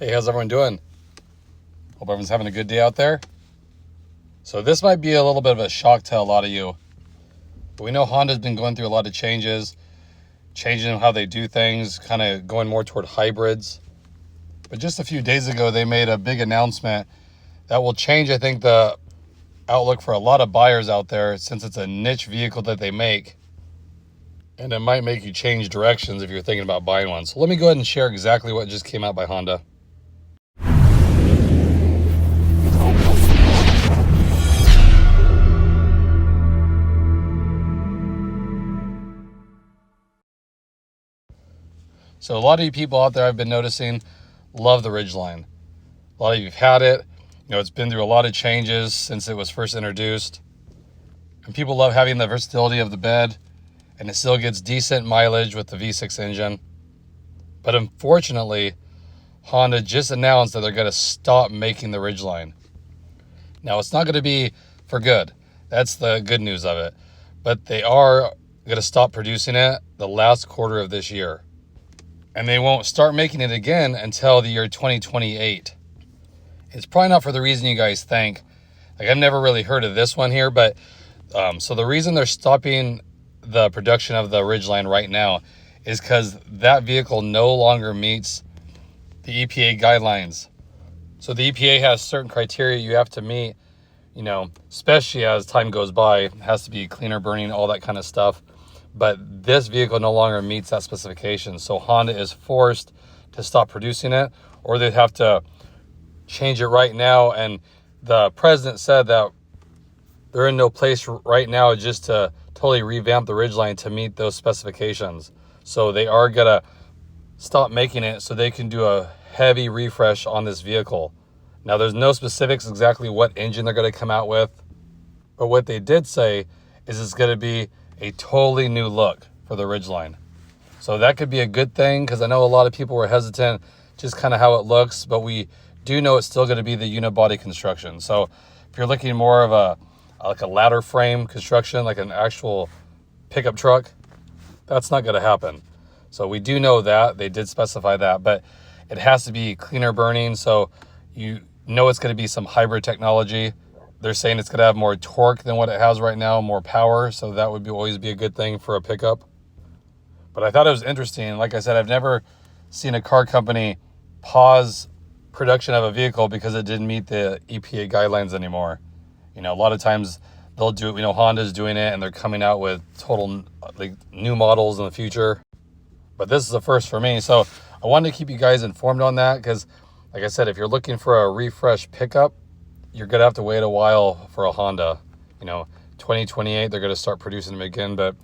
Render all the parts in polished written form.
Hey, how's everyone doing? Hope everyone's having a good day out there. So this might be a little bit of a shock to a lot of you. But we know Honda's been going through a lot of changes, changing how they do things, kind of going more toward hybrids. But just a few days ago, they made a big announcement that will change, I think, the outlook for a lot of buyers out there, since it's a niche vehicle that they make. And it might make you change directions if you're thinking about buying one. So let me go ahead and share exactly what just came out by Honda. So a lot of you people out there, I've been noticing, love the Ridgeline. A lot of you have had it. It's been through a lot of changes since it was first introduced. And people love having the versatility of the bed, and it still gets decent mileage with the V6 engine. But unfortunately, Honda just announced that they're going to stop making the Ridgeline. Now, it's not going to be for good. That's the good news of it. But they are going to stop producing it the last quarter of this year. And they won't start making it again until the year 2028. It's probably not for the reason you guys think. I've never really heard of this one here, but so the reason they're stopping the production of the Ridgeline right now is because that vehicle no longer meets the EPA guidelines. So the EPA has certain criteria you have to meet, especially as time goes by. It has to be cleaner burning, all that kind of stuff. But this vehicle no longer meets that specification. So Honda is forced to stop producing it, or they'd have to change it right now. And the president said that they're in no place right now just to totally revamp the Ridgeline to meet those specifications. So they are going to stop making it so they can do a heavy refresh on this vehicle. Now, there's no specifics exactly what engine they're going to come out with. But what they did say is it's going to be a totally new look for the Ridgeline. So that could be a good thing, because I know a lot of people were hesitant just kind of how it looks, but we do know it's still going to be the unibody construction. So if you're looking more of a ladder frame construction, like an actual pickup truck, that's not going to happen. So we do know that they did specify that, but it has to be cleaner burning. So it's going to be some hybrid technology. They're saying it's going to have more torque than what it has right now, more power. So that would always be a good thing for a pickup. But I thought it was interesting. Like I said, I've never seen a car company pause production of a vehicle because it didn't meet the EPA guidelines anymore. A lot of times they'll do it. Honda's doing it, and they're coming out with total new models in the future. But this is the first for me. So I wanted to keep you guys informed on that, because like I said, if you're looking for a refresh pickup, you're going to have to wait a while for a Honda. 2028, they're going to start producing them again, but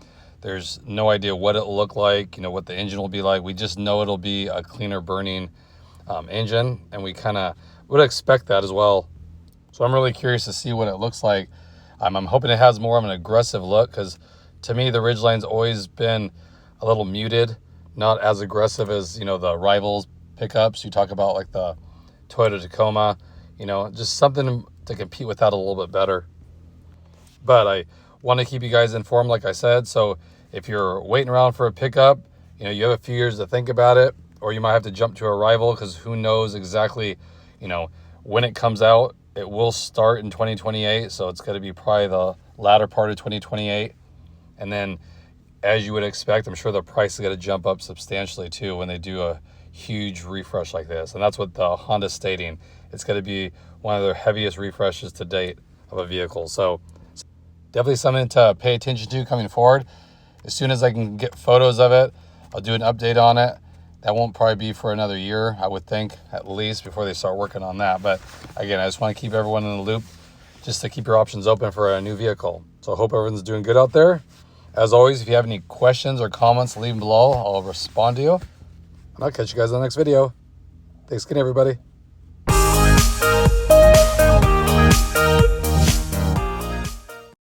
there's no idea what it'll look like, what the engine will be like. We just know it'll be a cleaner burning engine, and we kind of would expect that as well. So I'm really curious to see what it looks like. I'm hoping it has more of an aggressive look, because to me, the Ridgeline's always been a little muted, not as aggressive as, the rivals pickups. You talk about like the Toyota Tacoma, just something to compete with that a little bit better. But I want to keep you guys informed, like I said. So if you're waiting around for a pickup, you have a few years to think about it, or you might have to jump to a rival, because who knows exactly, when it comes out. It will start in 2028, so it's going to be probably the latter part of 2028. And then, as you would expect, I'm sure the price is going to jump up substantially too when they do a huge refresh like this. And that's what the Honda's stating. It's going to be one of their heaviest refreshes to date of a vehicle. So definitely something to pay attention to coming forward. As soon as I can get photos of it, I'll do an update on it. That won't probably be for another year, I would think, at least, before they start working on that. But again, I just want to keep everyone in the loop, just to keep your options open for a new vehicle. So I hope everyone's doing good out there. As always, if you have any questions or comments, leave them below. I'll respond to you. And I'll catch you guys in the next video. Thanks again, everybody.